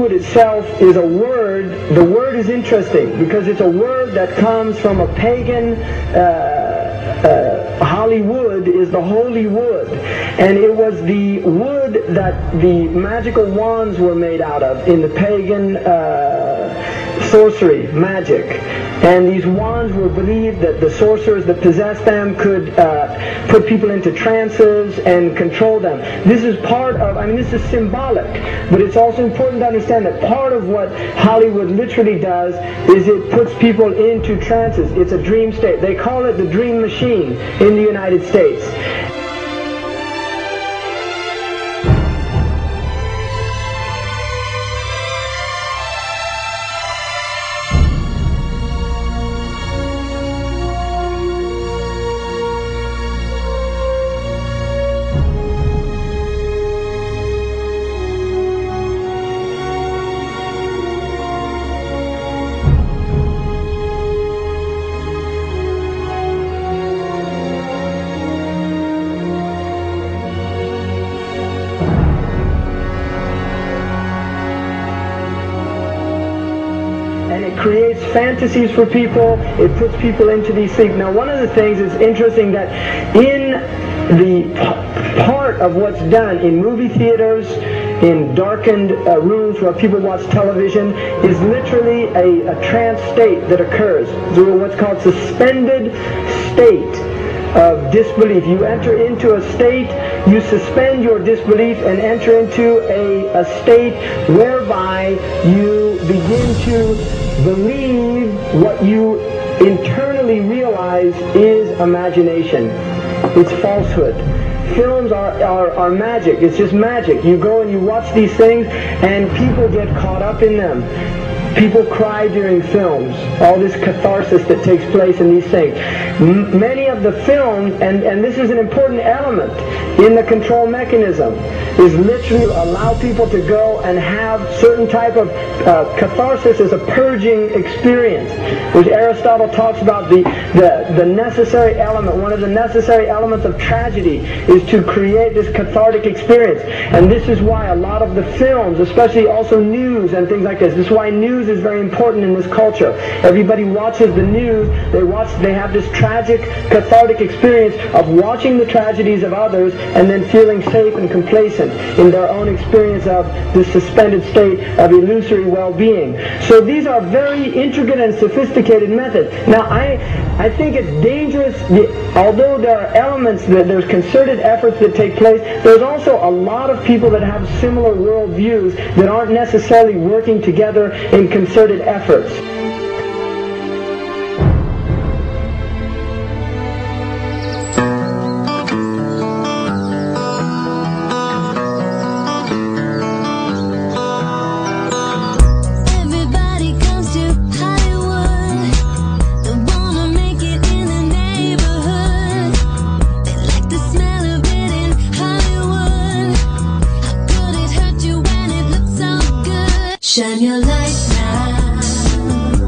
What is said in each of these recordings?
Hollywood itself is a word. The word is interesting because it's a word that comes from a pagan. Hollywood is the holy wood, and it was the wood that the magical wands were made out of in the pagan sorcery, magic. And these wands were believed that the sorcerers that possessed them could put people into trances and control them. This is part of, this is symbolic, but it's also important to understand that part of what Hollywood literally does is it puts people into trances. It's a dream state. They call it the dream machine in the United States. Creates fantasies for people. It puts people into these things. Now, one of the things is interesting that in the part of what's done in movie theaters, in darkened rooms where people watch television, is literally a trance state that occurs. So what's called suspended state of disbelief. You enter into a state, you suspend your disbelief and enter into a state whereby you begin to believe what you internally realize is imagination. It's falsehood. Films are magic. It's just magic. You go and you watch these things and people get caught up in them. People cry during films. All this catharsis that takes place in these things. Many of the films, and this is an important element in the control mechanism, is literally allow people to go and have certain type of catharsis as a purging experience, which Aristotle talks about the necessary element. One of the necessary elements of tragedy is to create this cathartic experience. And this is why a lot of the films, especially also news and things like this is why news is very important in this culture. Everybody watches the news, they have this tragic, cathartic experience of watching the tragedies of others and then feeling safe and complacent in their own experience of this suspended state of illusory well-being. So these are very intricate and sophisticated methods. Now I think it's dangerous, although there are elements, there's concerted efforts that take place, there's also a lot of people that have similar worldviews that aren't necessarily working together in concerted efforts. Shine your light now.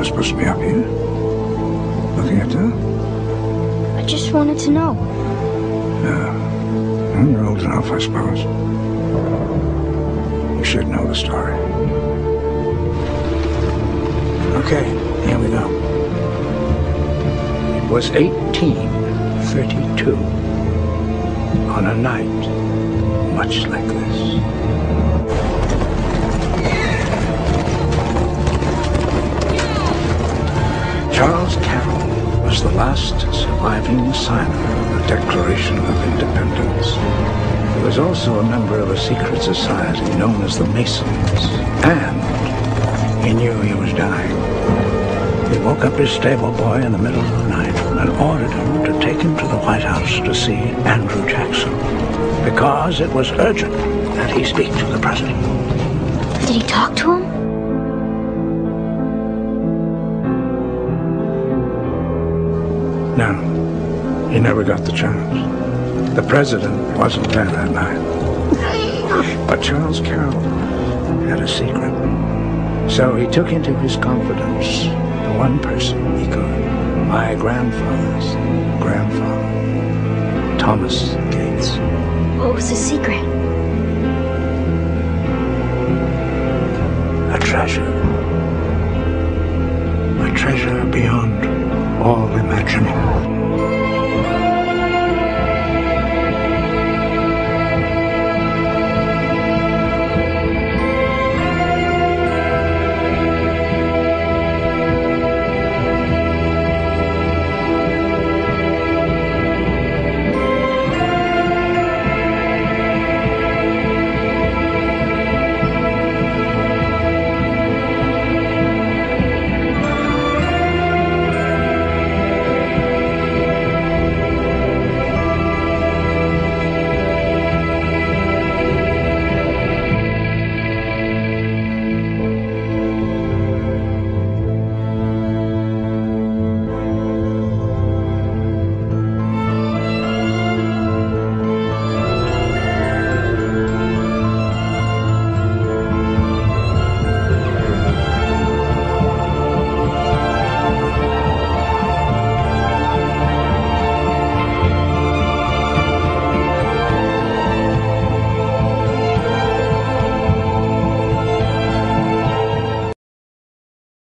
not supposed to be up here. Looking at that? I just wanted to know. Well, you're old enough, I suppose. You should know the story. Okay, here we go. It was 1832, on a night much like this. Charles Carroll was the last surviving signer of the Declaration of Independence. He was also a member of a secret society known as the Masons, and he knew he was dying. He woke up his stable boy in the middle of the night and ordered him to take him to the White House to see Andrew Jackson, because it was urgent that he speak to the president. Did he talk to him? No, he never got the chance. The president wasn't there that night. But Charles Carroll had a secret. So he took into his confidence the one person he could. My grandfather's grandfather, Thomas Gates. What was his secret? A treasure. A treasure beyond all imagining.